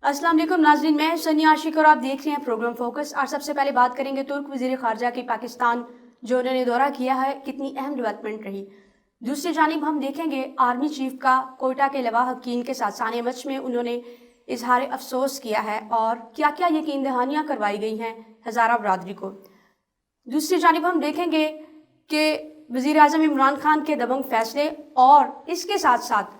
अस्सलाम वालेकुम नाज़रीन, मैं सनी आशिक और आप देख रहे हैं प्रोग्राम फोकस। और सबसे पहले बात करेंगे तुर्क वज़ीर ख़ारजा की पाकिस्तान जो उन्होंने दौरा किया है, कितनी अहम डेवलपमेंट रही। दूसरी जानिब हम देखेंगे आर्मी चीफ का कोयटा के लवा हकीम के साथ सानिया मर्च में उन्होंने इजहार अफसोस किया है और क्या क्या यकीन दहानियाँ करवाई गई हैं हज़ारा बरादरी को। दूसरी जानिब हम देखेंगे कि वज़ीर आज़म इमरान खान के दबंग फैसले और इसके साथ साथ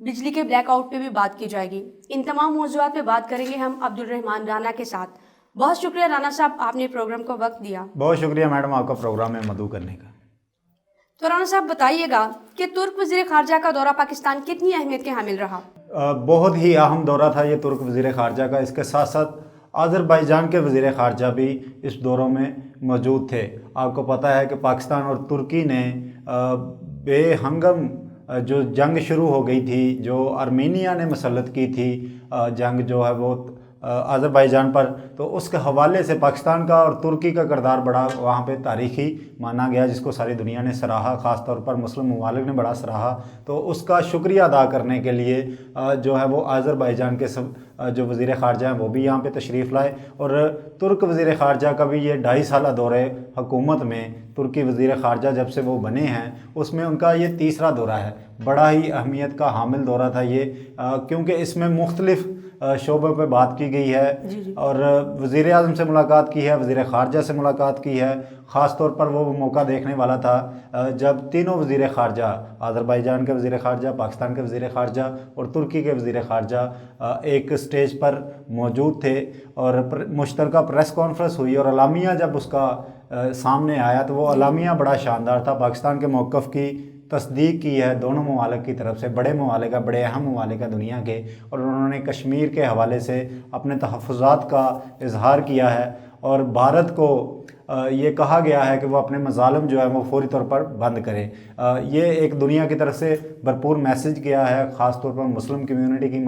बिजली के ब्लैकआउट पे भी बात की जाएगी। इन तमाम मौज़ूआत पे बात करेंगे हम अब्दुल रहमान राना के साथ। बहुत शुक्रिया राना साहब, आपने प्रोग्राम को वक्त दिया। बहुत शुक्रिया मैडम आपका प्रोग्राम में मदऊ करने का। तो राना साहब बताइएगा कि तुर्क वज़ीर ख़ारजा का दौरा पाकिस्तान कितनी अहमियत के हामिल रहा? बहुत ही अहम दौरा था ये तुर्क वज़ीर ख़ारजा का। इसके साथ साथ अज़रबैजान के वज़ीर ख़ारजा भी इस दौरों में मौजूद थे। आपको पता है कि पाकिस्तान और तुर्की ने बेहंगम जो जंग शुरू हो गई थी, जो आर्मीनिया ने मसलत की थी जंग जो है वो अज़रबैजान पर, तो उसके हवाले से पाकिस्तान का और तुर्की का किरदार बड़ा वहाँ पे तारीख़ी माना गया, जिसको सारी दुनिया ने सराहा, ख़ास तौर पर मुस्लिम ममालिक ने बड़ा सराहा। तो उसका शुक्रिया अदा करने के लिए जो है वो अज़रबैजान के सब जो वज़ीर ख़ारजा हैं वो भी यहाँ पे तशरीफ़ लाए। और तुर्क वज़ीर ख़ारजा का भी ये 2.5 साल दौरे हुकूमत में, तुर्की वज़ीर ख़ारजा जब से वो बने हैं उसमें उनका ये तीसरा दौरा है। बड़ा ही अहमियत का हामिल दौरा था ये, क्योंकि इसमें मुख्तलिफ़ शोबों पे बात की गई है और वज़ीर आज़म से मुलाकात की है, वज़ीर ख़ारजा से मुलाकात की है। ख़ास तौर पर वो मौका देखने वाला था जब तीनों वज़ीर ख़ारजा, अज़रबैजान के वज़ीर ख़ारजा, पाकिस्तान के वज़ीर ख़ारजा और तुर्की के वज़ीर ख़ारजा एक स्टेज पर मौजूद थे और मुश्तरका प्रेस कॉन्फ्रेंस हुई और अलामिया जब उसका सामने आया तो वो अलामिया बड़ा शानदार था। पाकिस्तान के मौक़िफ़ की तस्दीक की है दोनों ममालिक की तरफ से, बड़े ममालिक का, बड़े अहम ममालिक का दुनिया के, और उन्होंने कश्मीर के हवाले से अपने तहफ़्फ़ुज़ात का इजहार किया है। और भारत को ये कहा गया है कि वो अपने मज़ालिम जो है वो फौरी तौर पर बंद करे। ये एक दुनिया की तरफ से भरपूर मैसेज किया है, ख़ास तौर पर मुस्लिम कम्यूनिटी की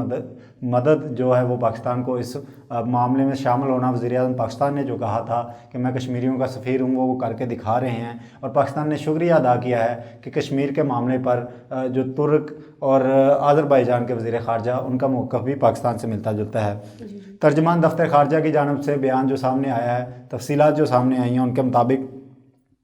मदद जो है वो पाकिस्तान को इस मामले में शामिल होना। वज़ीर आज़म पाकिस्तान ने जो कहा था कि मैं कश्मीरियों का सफ़ीर हूँ, वो करके दिखा रहे हैं। और पाकिस्तान ने शुक्रिया अदा किया है कि कश्मीर के मामले पर जो तुर्क और अज़रबैजान के वज़ीर ख़ारजा, उनका मौक़िफ़ भी पाकिस्तान से मिलता जुलता है। तर्जमान दफ्तर ख़ारजा की जानिब से बयान जो सामने आया है, तफसीलात जो सामने आई हैं, उनके मुताबिक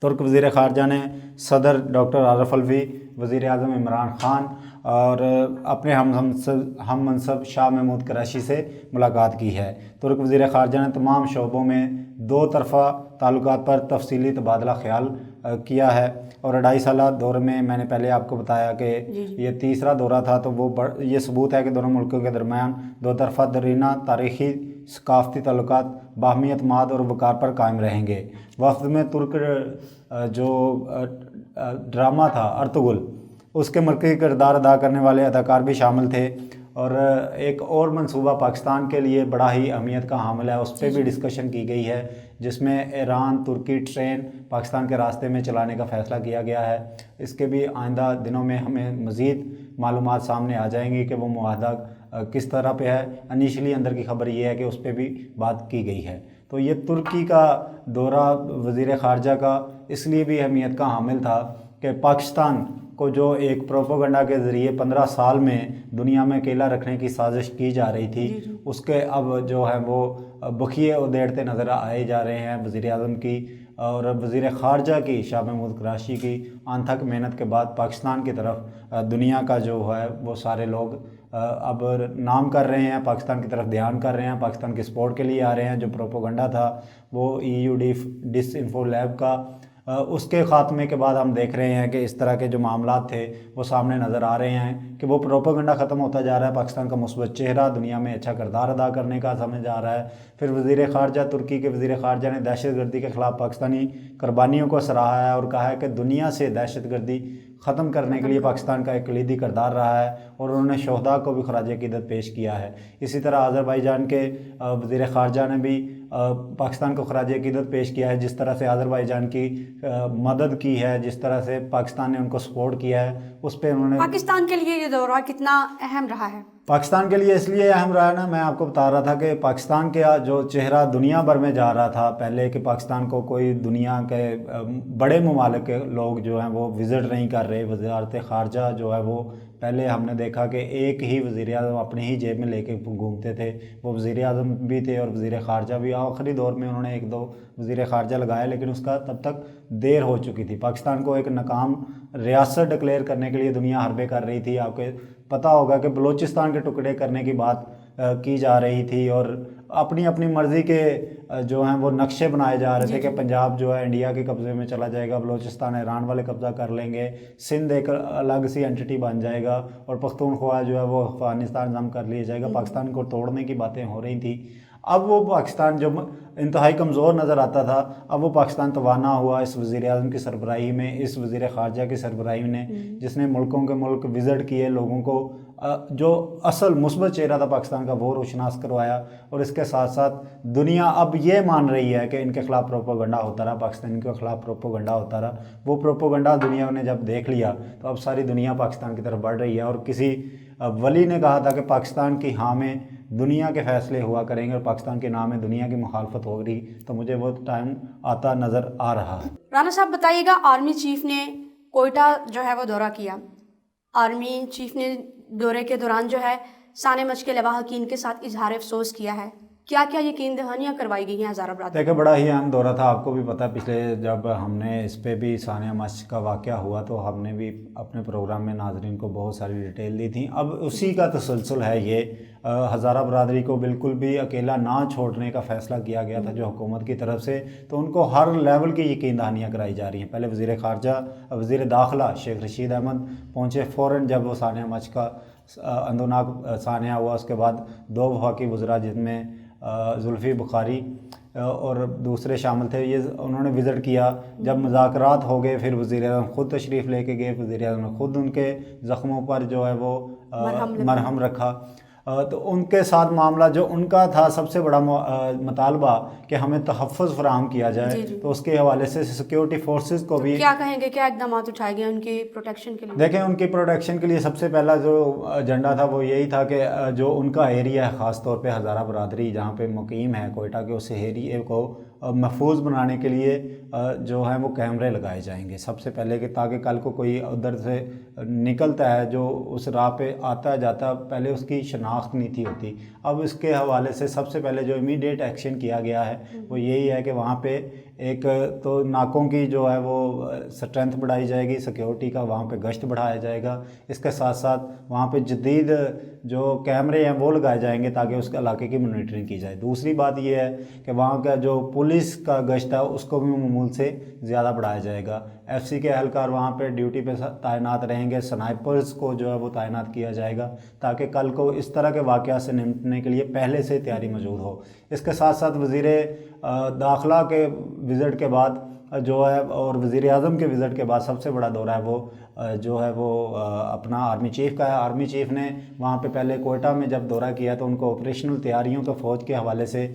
तुर्क वज़ीर ख़ारजा ने सदर डॉक्टर आरिफ अलवी, वज़ीर आज़म इमरान ख़ान और अपने हम मनसब शाह महमूद कुरैशी से मुलाकात की है। तुर्क वज़ीर ख़ारजा ने तमाम शोबों में दो तरफ़ा ताल्लुकात पर तफसीली तबादला ख़याल किया है। और 2.5 साल दौरे में मैंने पहले आपको बताया कि ये तीसरा दौरा था, तो वो ये सबूत है कि दोनों मुल्कों के दरमियान दो तरफ़ा दरीना तारीख़ी सकाफ़ती ताल्लुकात बाहमी एतमाद और वक़ार पर कायम रहेंगे। वफ़द में तुर्क जो ड्रामा था अर्तुगरुल, उसके मरकज़ी किरदार अदा करने वाले अदाकार भी शामिल थे। और एक और मंसूबा पाकिस्तान के लिए बड़ा ही अहमियत का हामिल है, उस पर भी डिस्कशन की गई है, जिसमें ईरान तुर्की ट्रेन पाकिस्तान के रास्ते में चलाने का फ़ैसला किया गया है। इसके भी आइंदा दिनों में हमें मज़ीद मालूमात सामने आ जाएंगी कि वो मुआहदा किस तरह पे है। इनिशियली अंदर की खबर ये है कि उस पर भी बात की गई है। तो ये तुर्की का दौरा वज़ीर ख़ारजा का इसलिए भी अहमियत का हामिल था कि पाकिस्तान को जो एक प्रोपोगंडा के ज़रिए 15 साल में दुनिया में अकेला रखने की साजिश की जा रही थी, उसके अब जो है वो बखिए उधेड़ते नज़र आए जा रहे हैं वज़ीर आज़म की और वज़ीर ख़ारजा की, शाह महमूद कुरैशी की अनथक मेहनत के बाद पाकिस्तान की तरफ दुनिया का जो है वो सारे लोग अब नाम कर रहे हैं, पाकिस्तान की तरफ ध्यान कर रहे हैं, पाकिस्तान की सपोर्ट के लिए आ रहे हैं। जो प्रोपोगंडा था वो EU डिसइंफो लैब का, उसके ख़ात्मे के बाद हम देख रहे हैं कि इस तरह के जो मामलात थे वो सामने नज़र आ रहे हैं कि वो प्रोपोगंडा ख़त्म होता जा रहा है। पाकिस्तान का मुस्बत चेहरा दुनिया में अच्छा किरदार अदा करने का समझ आ रहा है। फिर वज़ीर ख़ारजा, तुर्की के वज़ीर ख़ारजा ने दहशतगर्दी के ख़िलाफ़ पाकिस्तानी कुर्बानियों को सराहा है और कहा है कि दुनिया से दहशतगर्दी ख़त्म करने के लिए पाकिस्तान का एक कलीदी किरदार रहा है और उन्होंने शोहदा को भी खराज अक़ीदत पेश किया है। इसी तरह अज़रबैजान के वज़ीर ख़ारजा ने भी पाकिस्तान को खराज अक़ीदत पेश किया है। जिस तरह से अज़रबैजान की मदद की है, जिस तरह से पाकिस्तान ने उनको सपोर्ट किया है, उस पर उन्होंने। पाकिस्तान के लिए ये दौरा कितना अहम रहा है? پاکستان کے لیے اس لیے اہم رہا نا، میں آپ کو بتا رہا تھا کہ پاکستان کا جو چہرہ دنیا بھر میں جا رہا تھا پہلے، کہ پاکستان کو کوئی دنیا کے بڑے ممالک کے لوگ جو ہیں وہ وزٹ نہیں کر رہے، وزارت خارجہ جو ہے وہ پہلے ہم نے دیکھا کہ ایک ہی وزیر اعظم اپنی ہی جیب میں لے کے گھومتے تھے، وہ وزیر اعظم بھی تھے اور وزیر خارجہ بھی. آخری دور میں انہوں نے ایک دو وزیر خارجہ لگایا، لیکن اس کا تب تک دیر ہو چکی تھی. پاکستان کو ایک ناکام ریاست ڈکلیئر کرنے کے لیے دنیا حربے کر رہی تھی. آپ کو پتہ ہوگا کہ بلوچستان کے ٹکڑے کرنے کی بات کی جا رہی تھی، اور اپنی اپنی مرضی کے جو ہیں وہ نقشے بنائے جا رہے تھے کہ پنجاب جو ہے انڈیا کے قبضے میں چلا جائے گا، بلوچستان ایران والے قبضہ کر لیں گے، سندھ ایک الگ سی اینٹی بن جائے گا، اور پختونخوا جو ہے وہ افغانستان ضم کر لیا جائے گا. پاکستان کو توڑنے کی باتیں ہو رہی تھیں. اب وہ پاکستان جو انتہائی کمزور نظر آتا تھا، اب وہ پاکستان توانا ہوا اس وزیر اعظم کی سربراہی میں، اس وزیر خارجہ کی سربراہی نے، جس نے ملکوں کے ملک وزٹ کیے، لوگوں کو جو اصل مثبت چہرہ تھا پاکستان کا وہ روشناس کروایا. اور اس کے ساتھ ساتھ دنیا اب یہ مان رہی ہے کہ ان کے خلاف پروپیگنڈا ہوتا رہا، پاکستان کے خلاف پروپیگنڈا ہوتا رہا. وہ پروپیگنڈا دنیا نے جب دیکھ لیا تو اب ساری دنیا پاکستان کی طرف بڑھ رہی ہے. اور کسی ولی نے کہا تھا کہ پاکستان کی ہاں میں دنیا کے فیصلے ہوا کریں گے اور پاکستان کے نام میں دنیا کی مخالفت ہو رہی. تو مجھے وہ ٹائم آتا نظر آ رہا ہے. رانا صاحب بتائیے گا، آرمی چیف نے کوئٹہ جو ہے وہ دورہ کیا. آرمی چیف نے دورے کے دوران جو ہے سانحہ مچھ کے لواحقین کے ساتھ اظہار افسوس کیا ہے. کیا کیا یقین دہانیاں کروائی گئی ہیں ہزارہ برادری؟ دیکھیں بڑا ہی اہم دورہ تھا. آپ کو بھی پتہ پچھلے جب ہم نے اس پہ بھی سانحہ مچھ کا واقعہ ہوا تو ہم نے بھی اپنے پروگرام میں ناظرین کو بہت ساری ڈیٹیل دی تھی. اب اسی کا تسلسل ہے یہ. ہزارہ برادری کو بالکل بھی اکیلا نہ چھوڑنے کا فیصلہ کیا گیا تھا جو حکومت کی طرف سے. تو ان کو ہر لیول کی یقین دہانیاں کرائی جا رہی ہیں. پہلے وزیر خارجہ وزیر داخلہ شیخ رشید احمد پہنچے فوراً جب وہ سانحہ مچھ کا اندوناک سانحہ ہوا. اس کے بعد دو وفاقی وزراء جن میں زلفی بخاری اور دوسرے شامل تھے، یہ انہوں نے وزٹ کیا. جب مذاکرات ہو گئے پھر وزیر اعظم خود تشریف لے کے گئے. وزیر اعظم نے خود ان کے زخموں پر جو ہے وہ مرہم رکھا. تو ان کے ساتھ معاملہ جو ان کا تھا سب سے بڑا مطالبہ کہ ہمیں تحفظ فراہم کیا جائے، تو اس کے حوالے سے سیکیورٹی فورسز کو بھی کیا کہیں گے، کیا اقدامات اٹھائے گئے ان کی پروٹیکشن کے لیے؟ دیکھیں ان کی پروٹیکشن کے لیے سب سے پہلا جو ایجنڈا تھا وہ یہی تھا کہ جو ان کا ایریا ہے، خاص طور پہ ہزارہ برادری جہاں پہ مقیم ہے کوئٹہ کے، اس ایریے کو محفوظ بنانے کے لیے جو ہے وہ کیمرے لگائے جائیں گے سب سے پہلے، کہ تاکہ کل کو کوئی ادھر سے نکلتا ہے جو اس راہ پہ آتا جاتا، پہلے اس کی شناخت نہیں تھی ہوتی. اب اس کے حوالے سے سب سے پہلے جو امیڈیٹ ایکشن کیا گیا ہے وہ یہی ہے کہ وہاں پہ ایک تو ناکوں کی جو ہے وہ اسٹرینتھ بڑھائی جائے گی، سیکیورٹی کا وہاں پہ گشت بڑھایا جائے گا. اس کے ساتھ ساتھ وہاں پہ جدید جو کیمرے ہیں وہ لگائے جائیں گے تاکہ اس کے علاقے کی مانیٹرنگ کی جائے. دوسری بات یہ ہے کہ وہاں کا جو پولیس کا گشت ہے اس کو بھی معمول سے زیادہ بڑھایا جائے گا. ایف سی کے اہلکار وہاں پہ ڈیوٹی پہ تعینات رہیں گے. سنائپرز کو جو ہے وہ تعینات کیا جائے گا تاکہ کل کو اس طرح کے واقعات سے نمٹنے کے لیے پہلے سے تیاری موجود ہو. اس کے ساتھ ساتھ وزیر داخلہ کے وزٹ کے بعد جو ہے اور وزیر اعظم کے وزٹ کے بعد سب سے بڑا دورہ ہے وہ جو ہے وہ اپنا آرمی چیف کا ہے. آرمی چیف نے وہاں پہ پہلے کوئٹہ میں جب دورہ کیا تو ان کو آپریشنل تیاریوں کا فوج کے حوالے سے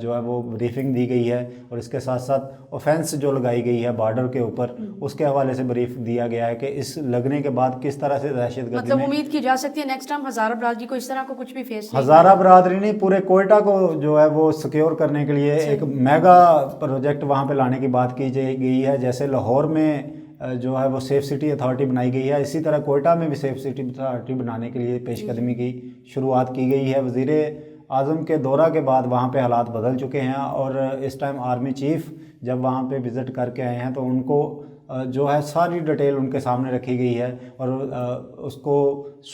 جو ہے وہ بریفنگ دی گئی ہے، اور اس کے ساتھ ساتھ اوفینس جو لگائی گئی ہے بارڈر کے اوپر اس کے حوالے سے بریف دیا گیا ہے کہ اس لگنے کے بعد کس طرح سے دہشت گردی مطلب امید کی جا سکتی ہے نیکسٹ ٹائم ہزارہ برادری کو اس طرح کو کچھ بھی فیس نہیں ہزارہ برادری نے پورے کوئٹہ کو جو ہے وہ سیکیور کرنے کے لیے ایک میگا پروجیکٹ وہاں پہ لانے کی بات کی گئی ہے. جیسے لاہور میں جو ہے وہ سیف سٹی اتھارٹی بنائی گئی ہے، اسی طرح کوئٹہ میں بھی سیف سٹی اتھارٹی بنانے کے لیے پیش قدمی کی شروعات کی گئی ہے. وزیر اعظم کے دورہ کے بعد وہاں پہ حالات بدل چکے ہیں، اور اس ٹائم آرمی چیف جب وہاں پہ وزٹ کر کے آئے ہیں تو ان کو جو ہے ساری ڈیٹیل ان کے سامنے رکھی گئی ہے، اور اس کو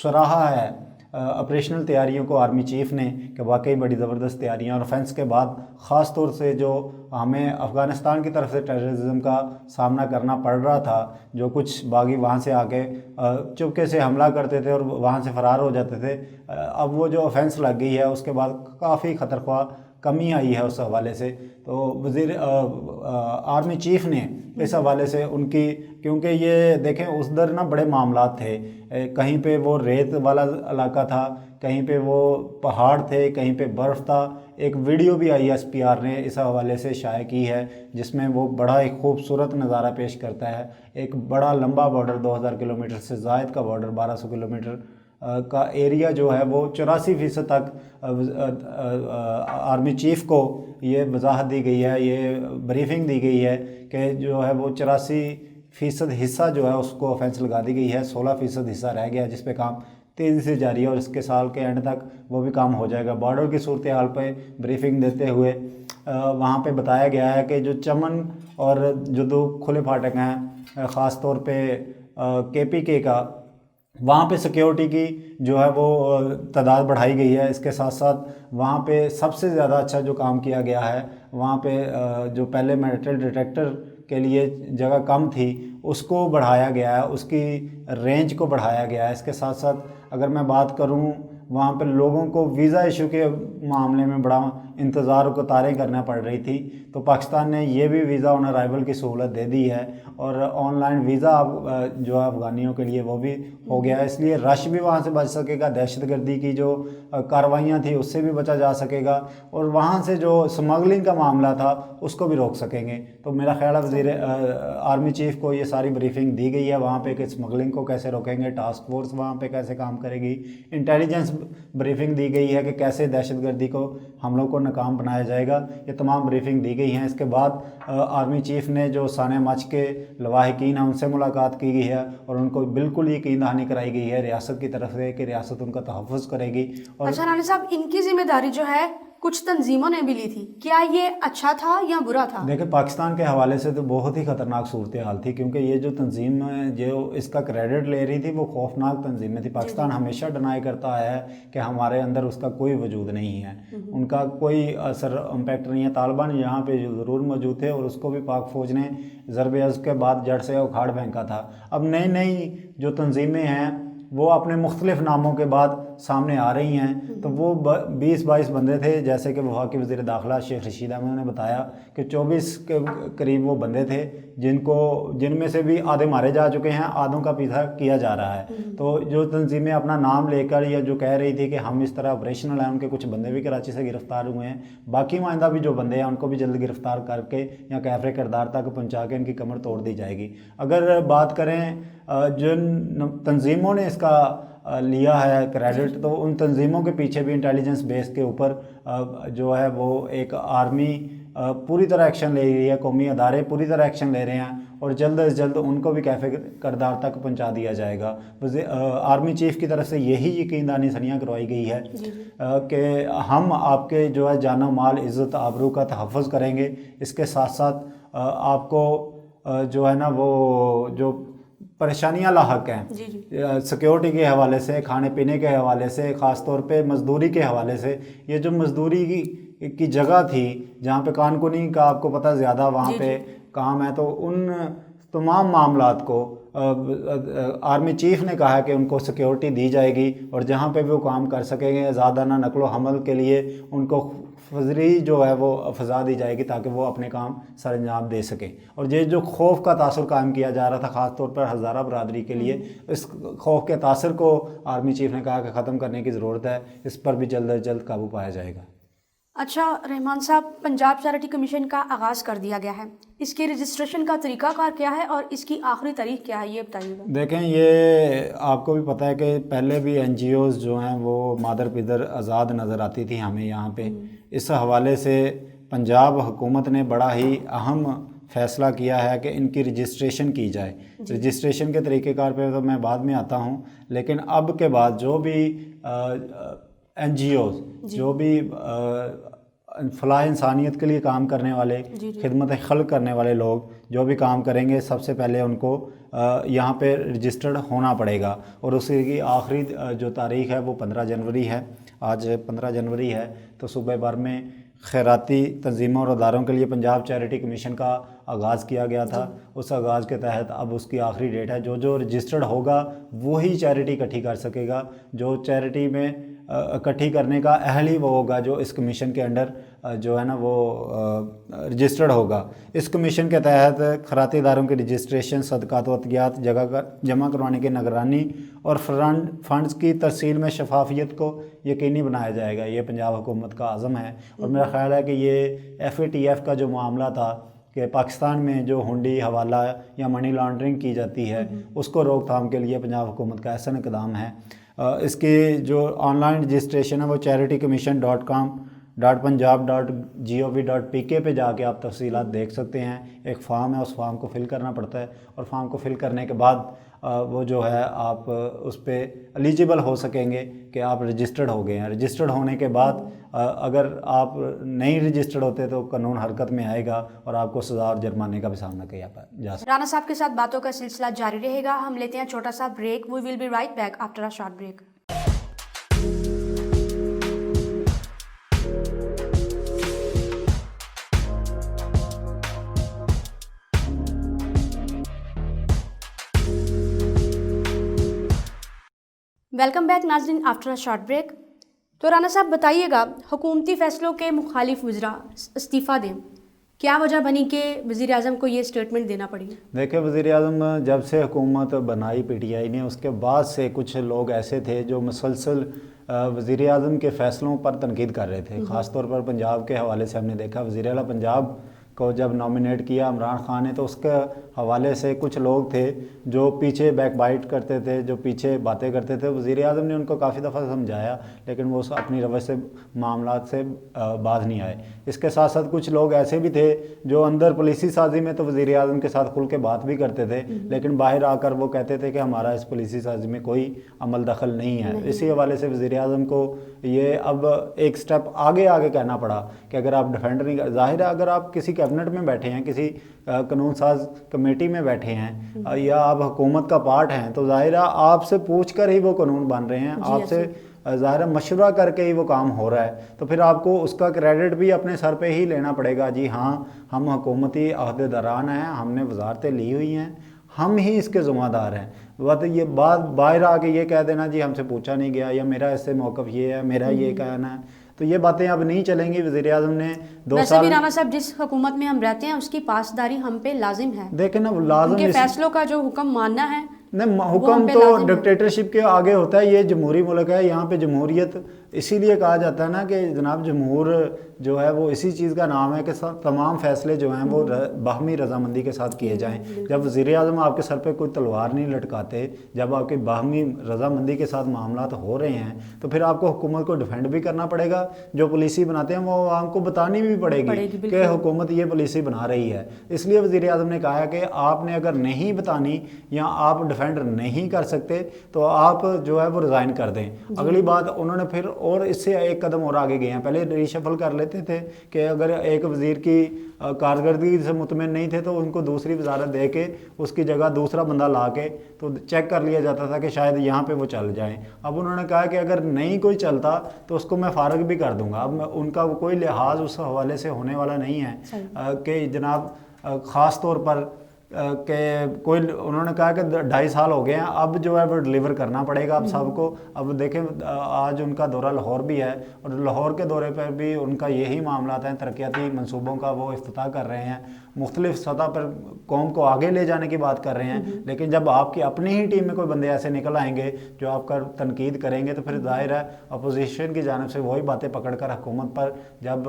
سراہا ہے آپریشنل تیاریوں کو آرمی چیف نے کہ واقعی بڑی زبردست تیاریاں. اور افینس کے بعد خاص طور سے جو ہمیں افغانستان کی طرف سے ٹیررزم کا سامنا کرنا پڑ رہا تھا، جو کچھ باغی وہاں سے آ کے چپکے سے حملہ کرتے تھے اور وہاں سے فرار ہو جاتے تھے، اب وہ جو افینس لگ گئی ہے اس کے بعد کافی خطرخواہ کمی آئی ہے اس حوالے سے. تو وزیر آرمی چیف نے اس حوالے سے ان کی، کیونکہ یہ دیکھیں اس در نا بڑے معاملات تھے، کہیں پہ وہ ریت والا علاقہ تھا، کہیں پہ وہ پہاڑ تھے، کہیں پہ برف تھا. ایک ویڈیو بھی آئی ایس پی آر نے اس حوالے سے شائع کی ہے جس میں وہ بڑا ایک خوبصورت نظارہ پیش کرتا ہے. ایک بڑا لمبا بارڈر 2000 کلومیٹر سے زائد کا بارڈر، 1200 کلومیٹر کا ایریا جو ہے وہ 84% تک آرمی چیف کو یہ وضاحت دی گئی ہے، یہ بریفنگ دی گئی ہے کہ جو ہے وہ 84% حصہ جو ہے اس کو آفینس لگا دی گئی ہے، 16% حصہ رہ گیا جس پہ کام تیزی سے جاری ہے اور اس کے سال کے اینڈ تک وہ بھی کام ہو جائے گا۔ بارڈر کی صورتحال پہ بریفنگ دیتے ہوئے وہاں پہ بتایا گیا ہے کہ جو چمن اور جو دو کھلے پھاٹک ہیں، خاص طور پہ KPK کا، وہاں پہ سیکیورٹی کی جو ہے وہ تعداد بڑھائی گئی ہے۔ اس کے ساتھ ساتھ وہاں پہ سب سے زیادہ اچھا جو کام کیا گیا ہے، وہاں پہ جو پہلے میٹل ڈیٹیکٹر کے لیے جگہ کم تھی اس کو بڑھایا گیا ہے، اس کی رینج کو بڑھایا گیا ہے۔ اس کے ساتھ ساتھ اگر میں بات کروں وہاں پہ لوگوں کو ویزا ایشو کے معاملے میں بڑا انتظار و قطاریں کرنا پڑ رہی تھی، تو پاکستان نے یہ بھی ویزا آن ارائیول کی سہولت دے دی ہے اور آن لائن ویزا جو ہے افغانیوں کے لیے وہ بھی ہو گیا ہے۔ اس لیے رش بھی وہاں سے بچ سکے گا، دہشت گردی کی جو کارروائیاں تھیں اس سے بھی بچا جا سکے گا، اور وہاں سے جو اسمگلنگ کا معاملہ تھا اس کو بھی روک سکیں گے۔ تو میرا خیال ہے آرمی چیف کو یہ ساری بریفنگ دی گئی ہے وہاں پہ کہ اسمگلنگ کو کیسے روکیں گے، ٹاسک فورس وہاں پہ کیسے کام کرے گی، انٹیلیجنس بریفنگ دی گئی ہے کہ کیسے دہشت گردی کو حملوں کو ناکام بنایا جائے گا، یہ تمام بریفنگ دی گئی ہیں۔ اس کے بعد آرمی چیف نے جو سانحہ مچ کے لواحقین ہیں ان سے ملاقات کی گئی ہے اور ان کو بالکل یقین دہانی کرائی گئی ہے ریاست کی طرف سے کہ ریاست ان کا تحفظ کرے گی۔ اور اچھا رانا صاحب، ان کی ذمہ داری جو ہے کچھ تنظیموں نے بھی لی تھی، کیا یہ اچھا تھا یا برا تھا؟ دیکھیں، پاکستان کے حوالے سے تو بہت ہی خطرناک صورتحال تھی، کیونکہ یہ جو تنظیم جو اس کا کریڈٹ لے رہی تھی وہ خوفناک تنظیمیں تھی۔ پاکستان ہمیشہ ڈینائی کرتا ہے کہ ہمارے اندر اس کا کوئی وجود نہیں ہے، ان کا کوئی اثر امپیکٹ نہیں ہے۔ طالبان یہاں پہ ضرور موجود تھے اور اس کو بھی پاک فوج نے ضرب عض کے بعد جڑ سے اکھاڑ پھینکا تھا۔ اب نئی نئی جو تنظیمیں ہیں وہ اپنے مختلف ناموں کے بعد سامنے آ رہی ہیں، تو وہ 20-22 بندے تھے، جیسے کہ وفاقی وزیر داخلہ شیخ رشید احمد نے بتایا کہ 24 کے قریب وہ بندے تھے جن میں سے بھی آدھے مارے جا چکے ہیں، آدھوں کا پیچھا کیا جا رہا ہے۔ تو جو تنظیمیں اپنا نام لے کر یا جو کہہ رہی تھی کہ ہم اس طرح آپریشنل ہیں، ان کے کچھ بندے بھی کراچی سے گرفتار ہوئے ہیں، باقی معاہدہ بھی جو بندے ہیں ان کو بھی جلد گرفتار کر کے یا کیفر کردار تک پہنچا کے ان کی کمر توڑ دی جائے گی۔ اگر بات کریں جن تنظیموں نے اس کا لیا ہے کریڈٹ، تو ان تنظیموں کے پیچھے بھی انٹیلیجنس بیس کے اوپر جو ہے وہ ایک آرمی پوری طرح ایکشن لے رہی ہے، قومی ادارے پوری طرح ایکشن لے رہے ہیں اور جلد از جلد ان کو بھی کیفر کردار تک پہنچا دیا جائے گا۔ آرمی چیف کی طرف سے یہی یقین دہانی سنیاں کروائی گئی ہے کہ ہم آپ کے جو ہے جان و مال، عزت آبرو کا تحفظ کریں گے، اس کے ساتھ ساتھ آپ کو جو ہے نا وہ جو پریشانیاں لاحق ہیں سیکیورٹی کے حوالے سے، کھانے پینے کے حوالے سے، خاص طور پہ مزدوری کے حوالے سے، یہ جو مزدوری کی جگہ تھی جہاں پہ کان کنی کا آپ کو پتہ زیادہ وہاں پہ کام ہے، تو ان تمام معاملات کو آرمی چیف نے کہا کہ ان کو سیکیورٹی دی جائے گی اور جہاں پہ بھی وہ کام کر سکیں گے آزادانہ نقل و حمل کے لیے ان کو فضری جو ہے وہ فضا دی جائے گی تاکہ وہ اپنے کام سر انجام دے سکیں۔ اور یہ جو خوف کا تاثر قائم کیا جا رہا تھا خاص طور پر ہزارہ برادری کے لیے، اس خوف کے تاثر کو آرمی چیف نے کہا کہ ختم کرنے کی ضرورت ہے، اس پر بھی جلد از جلد قابو پایا جائے گا۔ اچھا رحمان صاحب، پنجاب چیریٹی کمیشن کا آغاز کر دیا گیا ہے، اس کی رجسٹریشن کا طریقہ کار کیا ہے اور اس کی آخری تاریخ کیا ہے، یہ بتائیے گا۔ دیکھیں، یہ آپ کو بھی پتہ ہے کہ پہلے بھی NGOs جو ہیں وہ مادر پدر آزاد نظر آتی تھی ہمیں یہاں پہ۔ اس حوالے سے پنجاب حکومت نے بڑا ہی اہم فیصلہ کیا ہے کہ ان کی رجسٹریشن کی جائے۔ رجسٹریشن کے طریقہ کار پہ تو میں بعد میں آتا ہوں، لیکن اب کے بعد جو بھی NGOs جو بھی فلاح انسانیت کے لیے کام کرنے والے، خدمت خلق کرنے والے لوگ جو بھی کام کریں گے، سب سے پہلے ان کو یہاں پہ رجسٹرڈ ہونا پڑے گا، اور اس کی آخری جو تاریخ ہے وہ 15 جنوری ہے۔ آج 15 جنوری ہے، تو صوبہ بھر میں خیراتی تنظیموں اور اداروں کے لیے پنجاب چیریٹی کمیشن کا آغاز کیا گیا تھا۔ اس آغاز کے تحت اب اس کی آخری ڈیٹ ہے۔ جو رجسٹرڈ ہوگا وہی چیریٹی اکٹھی کر سکے گا، جو چیریٹی میں اکٹھی کرنے کا اہل ہی وہ ہوگا جو اس کمیشن کے انڈر جو ہے نا وہ رجسٹرڈ ہوگا۔ اس کمیشن کے تحت خیراتی اداروں کی رجسٹریشن، صدقات و عطیات جمع کروانے کی نگرانی اور فنڈز کی ترسیل میں شفافیت کو یقینی بنایا جائے گا۔ یہ پنجاب حکومت کا عزم ہے، اور میرا خیال ہے کہ یہ FATF کا جو معاملہ تھا کہ پاکستان میں جو ہنڈی، حوالہ یا منی لانڈرنگ کی جاتی ہے، اس کو روک تھام کے لیے پنجاب حکومت کا احسن اقدام ہے۔ اس کی جو آن لائن رجسٹریشن ہے وہ charitycommission.com.punjab.gov.pk پہ جا کے آپ تفصیلات دیکھ سکتے ہیں. ایک فارم ہے, اس فارم کو فل کرنا پڑتا ہے, اور فارم کو فل کرنے کے بعد وہ جو ہے آپ اس پہ ایلیجیبل ہو سکیں گے کہ آپ رجسٹرڈ ہو گئے ہیں. رجسٹرڈ ہونے کے بعد اگر آپ نہیں رجسٹرڈ ہوتے تو قانون حرکت میں آئے گا اور آپ کو سزا اور جرمانے کا بھی سامنا کیا جا سکتا ہے. رانا صاحب کے ساتھ باتوں کا سلسلہ جاری رہے گا. ہم لیتے ہیں چھوٹا سا break. We will be right back after a short break. Welcome back ناظرین آفٹر اے شارٹ بریک. تو رانا صاحب بتائیے گا, حکومتی فیصلوں کے مخالف وزراء استعفیٰ دیں, کیا وجہ بنی کہ وزیر اعظم کو یہ اسٹیٹمنٹ دینا پڑی؟ دیکھیں, وزیر اعظم جب سے حکومت بنائی پی ٹی آئی نے, اس کے بعد سے کچھ لوگ ایسے تھے جو مسلسل وزیر اعظم کے فیصلوں پر تنقید کر رہے تھے. خاص طور پر پنجاب کے حوالے سے ہم نے دیکھا, وزیر اعلیٰ پنجاب کو جب نامینیٹ کیا عمران خان نے, تو اس کے حوالے سے کچھ لوگ تھے جو پیچھے بیک بائٹ کرتے تھے, جو پیچھے باتیں کرتے تھے. وزیر اعظم نے ان کو کافی دفعہ سمجھایا, لیکن وہ اپنی روش سے معاملات سے باز نہیں آئے. اس کے ساتھ ساتھ کچھ لوگ ایسے بھی تھے جو اندر پالیسی سازی میں تو وزیر اعظم کے ساتھ کھل کے بات بھی کرتے تھے, لیکن باہر آ کر وہ کہتے تھے کہ ہمارا اس پالیسی سازی میں کوئی عمل دخل نہیں ہے. اسی حوالے سے وزیر اعظم کو یہ اب ایک سٹیپ آگے کہنا پڑا کہ اگر آپ ڈیفینڈر نہیں, ظاہر ہے اگر آپ کسی کیبنٹ میں بیٹھے ہیں, کسی قانون ساز کمیٹی میں بیٹھے ہیں, یا آپ حکومت کا پارٹ ہیں, تو ظاہر ہے آپ سے پوچھ کر ہی وہ قانون بن رہے ہیں, آپ سے ظاہر ہے مشورہ کر کے ہی وہ کام ہو رہا ہے. تو پھر آپ کو اس کا کریڈٹ بھی اپنے سر پہ ہی لینا پڑے گا. جی ہاں, ہم حکومتی عہدے داران ہیں, ہم نے وزارتیں لی ہوئی ہیں, ہم ہی اس کے ذمہ دار ہیں. یہ بات باہر آ کے یہ کہہ دینا جی ہم سے پوچھا نہیں گیا, یا میرا اس سے موقف یہ ہے, میرا یہ کہنا ہے, تو یہ باتیں اب نہیں چلیں گی. وزیر اعظم نے 2 ویسے سال بھی رانا صاحب جس حکومت میں ہم رہتے ہیں اس کی پاسداری ہم پہ لازم ہے. دیکھیں نا, لازم ان کے فیصلوں کا جو حکم ماننا ہے, نہیں, حکم تو ڈکٹیٹرشپ کے آگے ہوتا ہے. یہ جمہوری ملک ہے, یہاں پہ جمہوریت اسی لیے کہا جاتا ہے نا کہ جناب جمہور جو ہے وہ اسی چیز کا نام ہے کہ تمام فیصلے جو ہیں وہ باہمی رضامندی کے ساتھ کیے جائیں. جب وزیر اعظم آپ کے سر پہ کوئی تلوار نہیں لٹکاتے, جب آپ کی باہمی رضامندی کے ساتھ معاملات ہو رہے ہیں, تو پھر آپ کو حکومت کو ڈیفینڈ بھی کرنا پڑے گا. جو پالیسی بناتے ہیں وہ عوام کو بتانی بھی پڑے گی کہ حکومت یہ پالیسی بنا رہی ہے. اس لیے وزیر اعظم نے کہا کہ آپ نے اگر نہیں بتانی یا آپ ڈیفینڈ نہیں کر سکتے تو آپ جو ہے وہ ریزائن کر دیں. اگلی بات انہوں نے پھر اور اس سے ایک قدم اور آگے گئے ہیں. پہلے ریشفل کر لیتے تھے کہ اگر ایک وزیر کی کارکردگی سے مطمئن نہیں تھے تو ان کو دوسری وزارت دے کے اس کی جگہ دوسرا بندہ لا کے تو چیک کر لیا جاتا تھا کہ شاید یہاں پہ وہ چل جائیں. اب انہوں نے کہا کہ اگر نہیں کوئی چلتا تو اس کو میں فارغ بھی کر دوں گا. اب ان کا کوئی لحاظ اس حوالے سے ہونے والا نہیں ہے کہ جناب خاص طور پر کہ کوئی, انہوں نے کہا کہ 2.5 سال ہو گئے ہیں, اب جو ہے وہ ڈلیور کرنا پڑے گا اب سب کو. اب دیکھیں آج ان کا دورہ لاہور بھی ہے, اور لاہور کے دورے پر بھی ان کا یہی معاملات ہیں, ترقیاتی منصوبوں کا وہ افتتاح کر رہے ہیں, مختلف سطح پر قوم کو آگے لے جانے کی بات کر رہے ہیں. لیکن جب آپ کی اپنی ہی ٹیم میں کوئی بندے ایسے نکل آئیں گے جو آپ کا تنقید کریں گے, تو پھر ظاہر ہے اپوزیشن کی جانب سے وہی باتیں پکڑ کر حکومت پر جب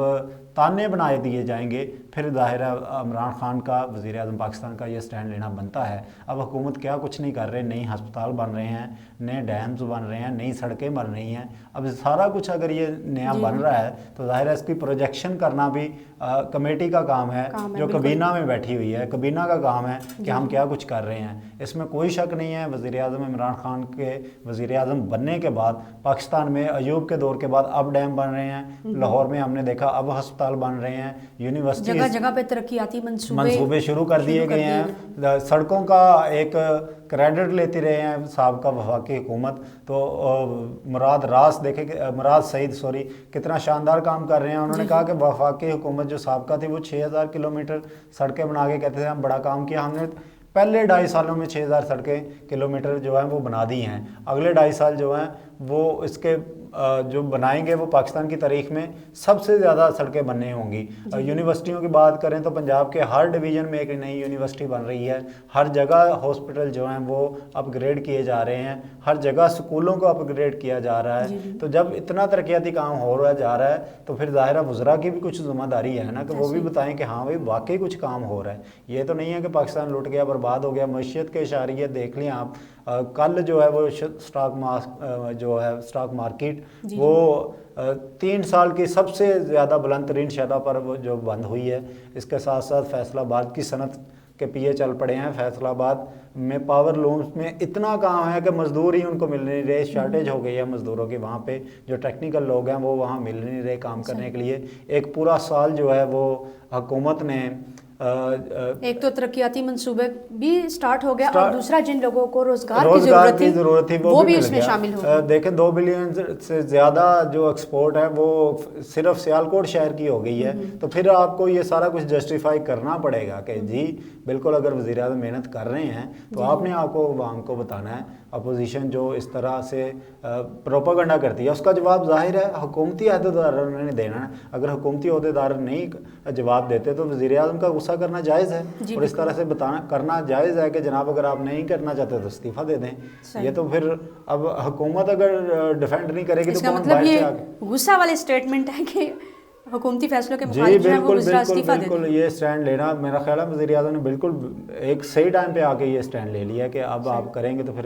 تانے بنائے دیے جائیں گے, پھر ظاہر ہے عمران خان کا, وزیر اعظم پاکستان کا یہ سٹینڈ لینا بنتا ہے. اب حکومت کیا کچھ نہیں کر رہے, نئی ہسپتال بن رہے ہیں, نئے ڈیمز بن رہے ہیں, نئی سڑکیں بن رہی ہیں. اب سارا کچھ اگر یہ نیا بن رہا ہے تو ظاہر ہے اس کی پروجیکشن کرنا بھی کمیٹی کا کام ہے جو کابینہ میں بیٹھی ہوئی ہے. کابینہ کا کام ہے کہ ہم کیا کچھ کر رہے ہیں. اس میں کوئی شک نہیں ہے. وزیر اعظم عمران خان کے وزیر اعظم بننے کے بعد پاکستان میں ایوب کے دور کے بعد اب ڈیم بن رہے ہیں, لاہور میں ہم نے دیکھا اب ہسپتال بن رہے ہیں, یونیورسٹی جگہ جگہ پہ ترقیاتی منصوبے شروع کر دیے گئے ہیں. سڑکوں کا ایک کریڈٹ لیتے رہے ہیں سابقہ وفاقی حکومت. تو مراد سعید کتنا شاندار کام کر رہے ہیں. انہوں نے کہا کہ وفاقی حکومت جو سابقہ تھی وہ 6000 کلومیٹر سڑکیں بنا کے کہتے تھے ہم بڑا کام کیا. ہم نے پہلے 2.5 سالوں میں 6000 سڑکیں کلومیٹر جو ہیں وہ بنا دی ہیں. اگلے 2.5 سال جو ہیں وہ اس کے جو بنائیں گے وہ پاکستان کی تاریخ میں سب سے زیادہ سڑکیں بننے ہوں گی. یونیورسٹیوں کی بات کریں تو پنجاب کے ہر ڈویژن میں ایک نئی یونیورسٹی بن رہی ہے. ہر جگہ ہاسپٹل جو ہیں وہ اپ گریڈ کیے جا رہے ہیں, ہر جگہ سکولوں کو اپ گریڈ کیا جا رہا ہے. تو جب اتنا ترقیاتی کام ہو رہا جا رہا ہے تو پھر ظاہرہ وزراء کی بھی کچھ ذمہ داری ہے نا کہ وہ بھی بتائیں کہ ہاں بھائی واقعی کچھ کام ہو رہا ہے. یہ تو نہیں ہے کہ پاکستان لٹ گیا, برباد बर्बाद हो गया। मईशत के इशारे देख लें आप, कल जो है वो स्टॉक मार्केट वो 3 साल की सबसे ज़्यादा बुलंद तरीन शरह पर वो जो बंद हुई है। इसके साथ साथ फैसलाबाद की सनत के पिए चल पड़े हैं। फैसलाबाद में पावर लूम्स में इतना काम है कि मज़दूर ही उनको मिल नहीं रहे, शॉर्टेज हो गई है मज़दूरों की। वहाँ पे जो टेक्निकल लोग हैं वो वहाँ मिल नहीं रहे काम करने के लिए। एक पूरा साल जो है वो हुकूमत ने एक तो तरक्याती मंसूबे भी स्टार्ट हो गया और दूसरा जिन लोगों को रोजगार की ज़रूरत थी वो भी इसमें शामिल हो। देखें 2 बिलियन से ज़्यादा जो एक्सपोर्ट है वो सिर्फ सियालकोट शहर की हो गई है। तो फिर आपको ये सारा कुछ जस्टिफाई करना पड़ेगा कि जी बिल्कुल अगर वज़ीर आज़म मेहनत कर रहे हैं तो आपने आपको आवाम को बताना है। अपोजिशन जो इस तरह से प्रोपागंडा करती है उसका जवाब ज़ाहिर है हुकूमती अहदेदारों ने देना है। अगर हुकूमती अहदेदार नहीं जवाब देते तो वज़ीर आज़म का गुस्सा करना जायज़ है और इस तरह से करना जायज़ है कि जनाब अगर आप नहीं करना चाहते तो इस्तीफ़ा दे दें। ये तो फिर अब हुकूमत अगर डिफेंड नहीं करेगी तो कौन बाहर से आगे। गुस्सा वाले स्टेटमेंट है कि हुकूमती फैसलों के मुखालिफ जो है वो इस्तीफा दे दें। ये स्टैंड लेना मेरा ख्याल है वज़ीर आज़म ने बिल्कुल एक सही टाइम पे आके ये स्टैंड ले लिया कि अब आप करेंगे तो फिर।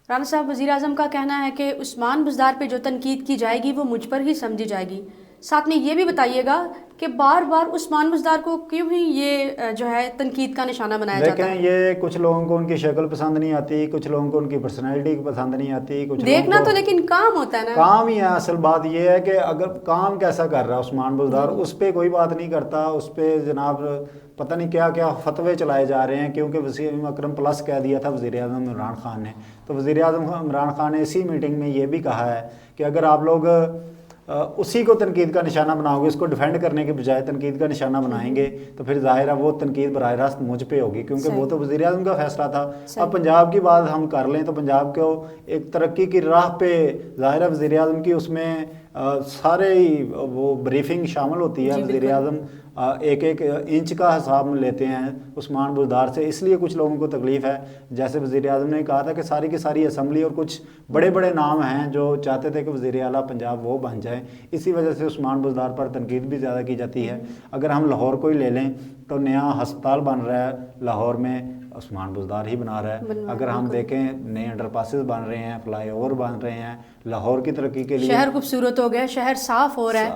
राना साहब, वज़ीर आज़म का कहना है कि उस्मान बुज़दार पे जो तनकीद की जाएगी वो मुझ पर ही समझी जाएगी। साथ में ये भी बताइएगा कि बार बार उस्मान बुज़दार को क्यों ही ये जो है तनकीद का निशाना बनाया जाता है। देखें ये कुछ लोगों को उनकी शक्ल पसंद नहीं आती, कुछ लोगों को उनकी पर्सनैलिटी पसंद नहीं आती, कुछ देखना तो लेकिन काम होता है ना, काम ही है। असल बात ये है कि अगर काम कैसा कर रहा है उस्मान बुज़दार उस पर कोई बात नहीं करता। उस पर जनाब पता नहीं क्या क्या फतवे चलाए जा रहे हैं क्योंकि वसीम अकरम प्लस कह दिया था वज़ीर आज़म इमरान खान ने। तो वज़ीर आज़म इमरान खान ने इसी मीटिंग में ये भी कहा है कि अगर आप लोग उसी को तनकीद का निशाना बनाओगे, उसको डिफेंड करने के बजाय तनकीद का निशाना बनाएंगे तो फिर ज़ाहिर है वो तनकीद बराह रास्त मुझ पे होगी क्योंकि वो तो वज़ीर आज़म का फैसला था। अब पंजाब की बात हम कर लें तो पंजाब को एक तरक्की की राह पे ज़ाहिर है वज़ीर आज़म की उसमें सारे ही वो ब्रीफिंग शामिल होती है। वज़ीर आज़म एक एक इंच का हिसाब लेते हैं उस्मान बुज़दार से, इसलिए कुछ लोगों को तकलीफ़ है। जैसे वज़ीर आज़म ने कहा था कि सारी की सारी असम्बली और कुछ बड़े बड़े नाम हैं जो चाहते थे कि वज़ीर आला पंजाब वो बन जाए, इसी वजह से उस्मान बुज़दार पर तनकीद भी ज़्यादा की जाती है। अगर हम लाहौर को ही ले लें तो नया हस्पताल बन रहा है लाहौर में, उस्मान बुज़दार ही बना रहा है। अगर हम देखें नए अंडरपासेस बन रहे हैं, फ्लाई ओवर बन रहे हैं, लाहौर की तरक्की के लिए शहर खूबसूरत हो गया, शहर साफ हो रहा है,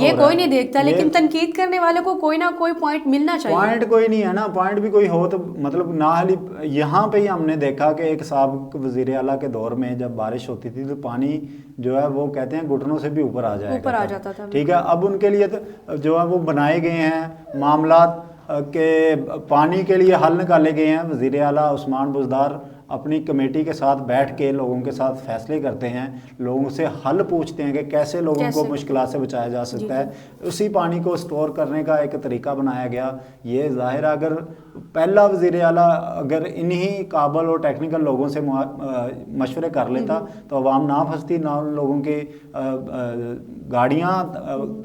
ये कोई नहीं देखता, लेकिन तनकीद करने वालों को कोई ना कोई पॉइंट मिलना चाहिए। पॉइंट कोई नहीं है ना, पॉइंट भी कोई हो तो मतलब ना हाली यहाँ पे ही हमने देखा कि एक साबिक़ वज़ीर आला के दौर में जब बारिश होती थी तो पानी जो है वो कहते हैं घुटनों से भी ऊपर आ जाता था। ठीक है, अब उनके लिए तो जो है वो बनाए गए हैं मामलात के पानी के लिए हल निकाले गए हैं। वज़ीर आला उस्मान बुज़दार अपनी कमेटी के साथ बैठ के लोगों के साथ फैसले करते हैं, लोगों से हल पूछते हैं कि कैसे लोगों को मुश्किलात से बचाया जा सकता है। उसी पानी को स्टोर करने का एक तरीका बनाया गया। ये ज़ाहिर अगर पहला वज़ीर आला अगर इन्हीं काबल और टेक्निकल लोगों से मशवरे कर लेता तो अवाम ना फंसती, ना लोगों की गाड़ियाँ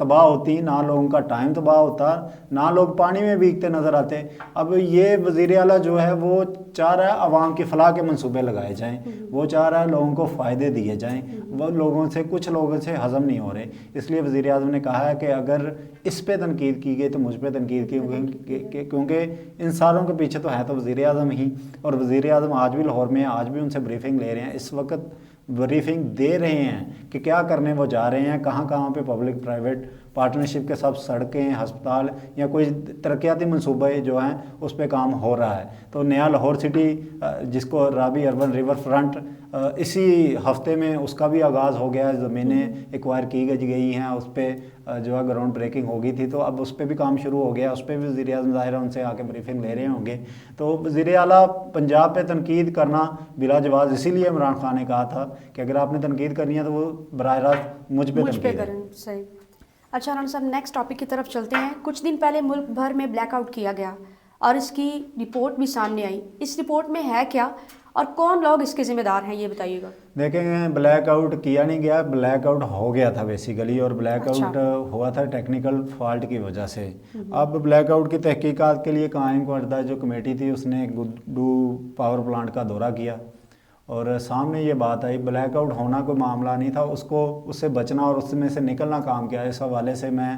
तबाह होती, ना लोगों का टाइम तबाह होता, ना लोग पानी में भीगते नज़र आते। अब ये वज़ीर आला जो है वो चाह रहा है अवाम की फलाह के मंसूबे लगाए जाएं, वो चाह रहा है लोगों को फ़ायदे दिए जाएं, वो लोगों से कुछ लोगों से हज़म नहीं हो रहे। इसलिए वज़ीर आज़म ने कहा है कि अगर इस पे तनकीद की गई तो मुझ पे तनकीद की, क्योंकि इन सारों के पीछे तो है तो वज़ीर आज़म ही, और वज़ीर आज़म आज भी लाहौर में, आज भी उनसे ब्रीफिंग ले रहे हैं, इस वक्त ब्रीफिंग दे रहे हैं कि क्या करने वो जा रहे हैं, कहाँ कहाँ पे पब्लिक प्राइवेट पार्टनरशिप के सब सड़कें, हस्पताल या कोई तरक्याती मनसूबे जो हैं उस पर काम हो रहा है। तो नया लाहौर सिटी जिसको राबी अर्बन रिवर फ्रंट इसी हफ्ते में उसका भी आगाज़ हो गया है, ज़मीनें एक्वायर की गई हैं, उस पर जो है ग्राउंड ब्रेकिंग हो गई थी तो अब उस पर भी काम शुरू हो गया, उस पर भी वज़ीर आज़म ज़ाहिर है उनसे आके ब्रीफिंग ले रहे होंगे। तो वज़ीर आला पंजाब पे तनकीद करना बिला जवाज़, इसीलिए इमरान खान ने कहा था कि अगर आपने तनकीद करनी है तो वो बराह रास्त मुझ पे करें। सही। अच्छा राना साहब, नेक्स्ट टॉपिक की तरफ चलते हैं। कुछ दिन पहले मुल्क भर में ब्लैकआउट किया गया और इसकी रिपोर्ट भी सामने आई। इस रिपोर्ट में है क्या और कौन लोग इसके ज़िम्मेदार हैं, ये बताइएगा। देखेंगे, ब्लैकआउट किया नहीं गया, ब्लैकआउट हो गया था बेसिकली, और ब्लैकआउट हुआ था टेक्निकल फॉल्ट की वजह से। अब ब्लैकआउट की तहकीकात के लिए कायम करदा जो कमेटी थी उसने गुड्डू पावर प्लांट का दौरा किया और सामने ये बात आई ब्लैकआउट होना कोई मामला नहीं था, उससे बचना और उसमें से निकलना काम किया। इस हवाले से मैं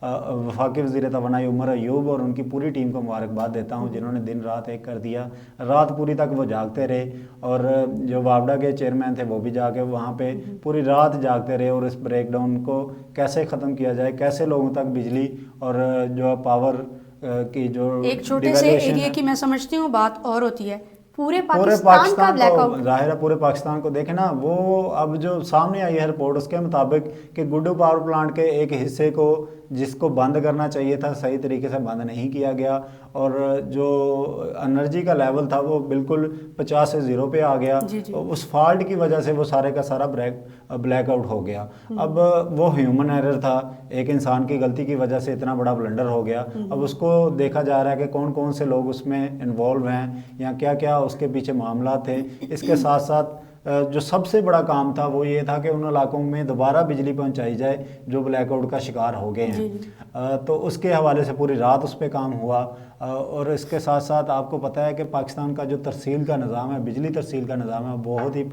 वफाकी वज़ीर तवानाई उमर अयूब और उनकी पूरी टीम को मुबारकबाद देता हूँ, जिन्होंने दिन रात एक कर दिया। रात पूरी तक वो जागते रहे और जो वावडा के चेयरमैन थे वो भी जाके वहाँ पे पूरी रात जागते रहे और इस ब्रेकडाउन को कैसे ख़त्म किया जाए, कैसे लोगों तक बिजली और जो पावर की जो एक छोटे से devaluation एरिया है, की मैं समझती हूँ बात और होती है, पूरे पूरे पाकिस्तान का पाकिस्तान ब्लैकआउट। को ज़ाहिर है पूरे पाकिस्तान को देखे ना। वो अब जो सामने आई है रिपोर्ट उसके मुताबिक कि गुड्डू पावर प्लांट के एक हिस्से को जिसको बंद करना चाहिए था सही तरीके से बंद नहीं किया गया और जो एनर्जी का लेवल था वो बिल्कुल 50 से 0 पे आ गया। जी, जी। उस फॉल्ट की वजह से वो सारे का सारा ब्लैकआउट हो गया। अब वो ह्यूमन एरर था, एक इंसान की गलती की वजह से इतना बड़ा ब्लंडर हो गया। अब उसको देखा जा रहा है कि कौन कौन से लोग उसमें इन्वॉल्व हैं या क्या क्या उसके पीछे मामला थे। इसके साथ साथ जो सबसे बड़ा काम था वो ये था कि उन इलाकों में दोबारा बिजली पहुंचाई जाए जो ब्लैकआउट का शिकार हो गए हैं। तो उसके हवाले से पूरी रात उस पर काम हुआ। और इसके साथ साथ आपको पता है कि पाकिस्तान का जो तरसील का निज़ाम है, बिजली तरसील का निज़ाम है, बहुत ही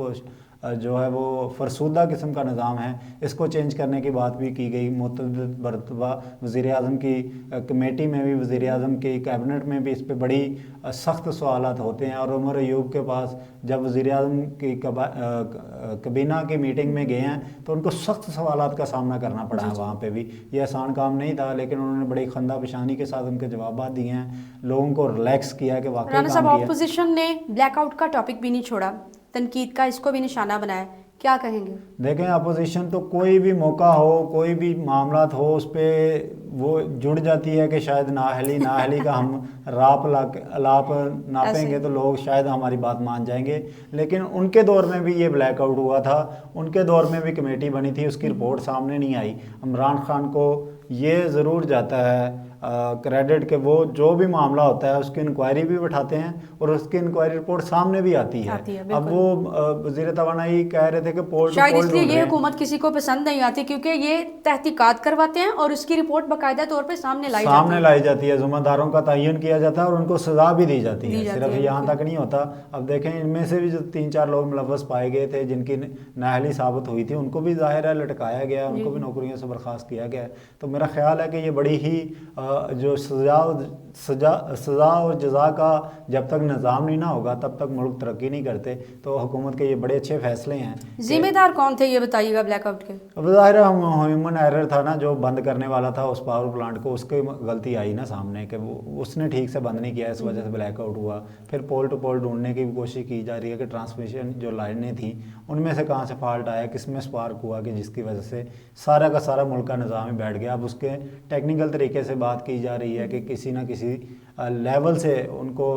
जो है वो फरसूदा किस्म का निज़ाम है। इसको चेंज करने की बात भी की गई। मुतअद्दिद मरतबा वज़ीर-ए-आज़म की कमेटी में भी, वज़ीर-ए-आज़म की कैबिनेट में भी इस पे बड़ी सख्त सवालात होते हैं। और उमर अयूब के पास जब वज़ीर-ए-आज़म की कबीना की मीटिंग में गए हैं तो उनको सख्त सवालात का सामना करना पड़ा है वहाँ पे भी। ये आसान काम नहीं था, लेकिन उन्होंने बड़ी खंदा पेशानी के साथ उनके जवाब दिए हैं, लोगों को रिलैक्स किया कि वाकई राना साहब, काम किया। ऑपोजिशन ने ब्लैकआउट का टॉपिक भी नहीं छोड़ा, तनकीद का इसको भी निशाना बनाया, क्या कहेंगे? देखें, अपोजिशन तो कोई भी मौका हो, कोई भी मामलात हो, उस पर वो जुड़ जाती है कि शायद नाअहली का हम अलाप नापेंगे तो लोग शायद हमारी बात मान जाएंगे। लेकिन उनके दौर में भी ये ब्लैकआउट हुआ था, उनके दौर में भी कमेटी बनी थी, उसकी रिपोर्ट सामने नहीं आई। इमरान खान को ये ज़रूर जाता है क्रेडिट के वो जो भी मामला होता है उसकी इंक्वायरी भी बैठाते हैं और उसकी इंक्वायरी रिपोर्ट सामने भी आती है। अब वो वज़ीर तवानाई कह रहे थे कि पोल शायद इसलिए ये हुकूमत किसी को पसंद नहीं आती, क्योंकि ये तहकीकात करवाते हैं और उसकी रिपोर्ट बाकायदा तौर पे सामने लाई जाती है, ज़िम्मेदारों का तयन किया जाता है और उनको सज़ा भी दी जाती है। सिर्फ यहाँ तक नहीं होता। अब देखें, इनमें से भी जो 3-4 लोग मुलव्वस पाए गए थे जिनकी नाअहली साबित हुई थी, उनको भी ज़ाहिर है लटकाया गया, उनको भी नौकरियों से बर्खास्त किया गया। तो मेरा ख्याल है कि ये बड़ी ही जो सज़ा और जज़ा का जब तक निज़ाम नहीं ना होगा तब तक मुल्क तरक्की नहीं करते। तो हुकूमत के ये बड़े अच्छे फैसले हैं। जिम्मेदार कौन थे ये बताइएगा ब्लैकआउट के? अब ज़ाहिर है ह्यूमन एरर था ना, जो बंद करने वाला था उस पावर प्लांट को, उसकी गलती आई ना सामने कि वो उसने ठीक से बंद नहीं किया, इस वजह से ब्लैकआउट हुआ। फिर पोल टू पोल ढूंढने की भी कोशिश की जा रही है कि ट्रांसमिशन जो लाइनें थी उनमें से कहाँ से फॉल्ट आया, किस में स्पार्क हुआ कि जिसकी वजह से सारा का सारा मुल्क का निज़ाम ही बैठ गया। अब उसके टेक्निकल तरीके से बात की जा रही है कि किसी ना किसी लेवल से उनको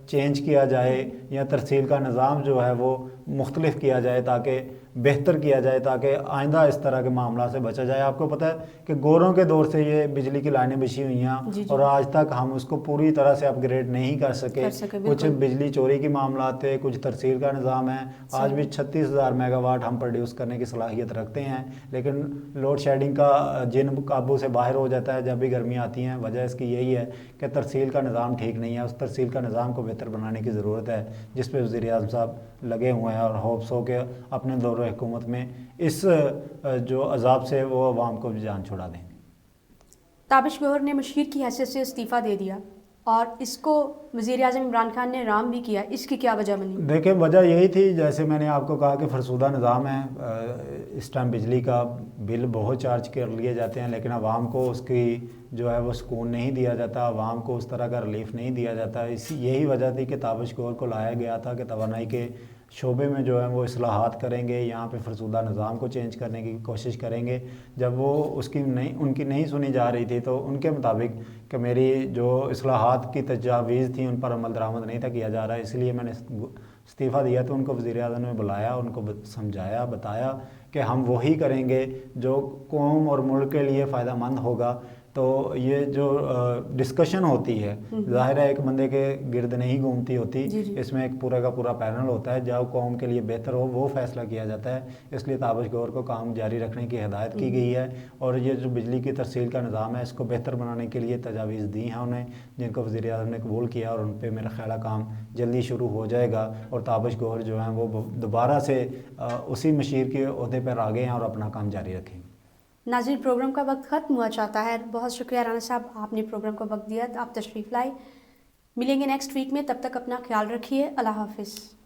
चेंज किया जाए या तरसील का निज़ाम जो है वो मुख्तलिफ किया जाए, ताकि बेहतर किया जाए, ताकि आइंदा इस तरह के मामला से बचा जाए। आपको पता है कि गोरों के दौर से ये बिजली की लाइनें बिछी हुई हैं और आज तक हम उसको पूरी तरह से अपग्रेड नहीं कर सके। कुछ बिजली चोरी की मामला थे, कुछ तरसील का निज़ाम है। आज भी 36,000 मेगावाट हम प्रोड्यूस करने की सलाहियत रखते हैं, लेकिन लोड शेडिंग का जिन काबू से बाहर हो जाता है जब भी गर्मी आती हैं। वजह इसकी यही है कि तरसील का निज़ाम ठीक नहीं है। उस तरसील का निज़ाम को बेहतर बनाने की ज़रूरत है, जिस पर वज़ीर-ए-आज़म साहब लगे हुए हैं और होप्स हो के अपने दौर हुकूमत में इस जो अजाब से वो अवाम को जान छुड़ा दें। ताबिश गौहर ने मशीर की हैसियत से इस्तीफ़ा दे दिया और इसको वज़ीर-ए-आज़म इमरान खान ने राम भी किया, इसकी क्या वजह बनी? देखिए, वजह यही थी, जैसे मैंने आपको कहा कि फरसूदा निज़ाम है। इस टाइम बिजली का बिल बहुत चार्ज कर लिए जाते हैं, लेकिन आवाम को उसकी जो है वो सुकून नहीं दिया जाता, आवाम को उस तरह का रिलीफ नहीं दिया जाता। यही वजह थी कि ताबिश गौहर को लाया गया था कि तवानाई के शोबे में जो है वो इस्लाहात करेंगे, यहाँ पे फरसूदा निज़ाम को चेंज करने की कोशिश करेंगे। जब वो उनकी नहीं सुनी जा रही थी तो उनके मुताबिक कि मेरी जो इस्लाहात की तजावीज़ थी उन पर अमल दरामद नहीं था किया जा रहा है, इसलिए मैंने इस्तीफ़ा दिया। तो उनको वज़ीर-ए-आज़म ने बुलाया, उनको समझाया, बताया कि हम वही करेंगे जो कौम और मुल्क के लिए फ़ायदा मंद होगा। तो ये जो डिस्कशन होती है, ज़ाहिर है एक बंदे के गिर्द नहीं घूमती होती, इसमें एक पूरा का पूरा पैनल होता है। जब कौम के लिए बेहतर हो वो फैसला किया जाता है। इसलिए ताबिश गौहर को काम जारी रखने की हिदायत की गई है और ये जो बिजली की तरसील का निज़ाम है इसको बेहतर बनाने के लिए तजावीज़ दी हैं उन्हें, जिनको वज़ीर-ए-आज़म ने कबूल किया और उन पर मेरा ख्याल काम जल्दी शुरू हो जाएगा और ताबिश गौहर जो हैं वो दोबारा से उसी मशीर के ओहदे पर आ गए हैं और अपना काम जारी रखेंगे। नाज़रीन, प्रोग्राम का वक्त ख़त्म हुआ चाहता है। बहुत शुक्रिया राना साहब, आपने प्रोग्राम को वक्त दिया, आप तशरीफ़ लाए। मिलेंगे नेक्स्ट वीक में, तब तक अपना ख्याल रखिए। अल्लाह हाफिज़।